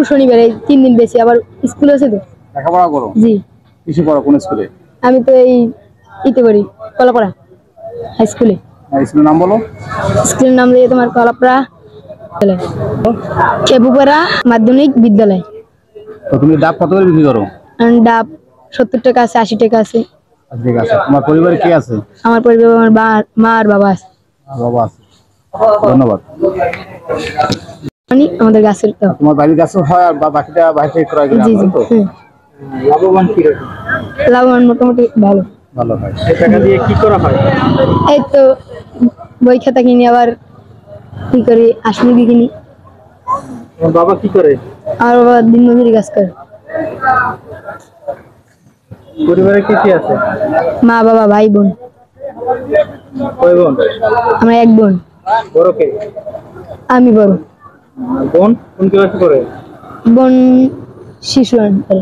শনিবার এই 3 দিন বেশি আবার স্কুল আছে তো। লেখাপড়া করো? জি। কিসে পড়ো, কোন স্কুলে? আমি তো এই ইতে করি কলাপাড়া হাই স্কুলে। স্কুলের নাম বলো। স্কুলের নাম দিয়ে তোমার কলাপাড়া খেপুপাড়া মাধ্যমিক বিদ্যালয়। তো তুমি ডাব কত করে বিক্রি করো? ডাব 70 টাকা আছে, 80 টাকা আছে। ঠিক আছে। তোমার পরিবারে কে আছে? আমার পরিবারে আমার মা আর বাবা আছে। বাবা আছে। ধন্যবাদ। আমাদের গাছের তো তোমার বাড়ির গাছও হয় আর বাকিটা বাইরে থেকে ক্রয় করে আনো তো? লাভবান কি রকম? লাভবান মোটামুটি ভালো। ভালো হয়। এই টাকা দিয়ে কি করা হয়? এই তো বই খাতা কিনি, আবার কি করি আসমুরগি কিনি। তোমার বাবা কি করে? আমার বাবা দিনমজুরি কাজ করে। পরিবারে কি কি আছে? মা বাবা ভাই বোন। কয় বোন? আমরা এক বোন। বড় কে? আমি বড়। বোন কোন ক্লাসে পড়ে? বোন শিশু করে।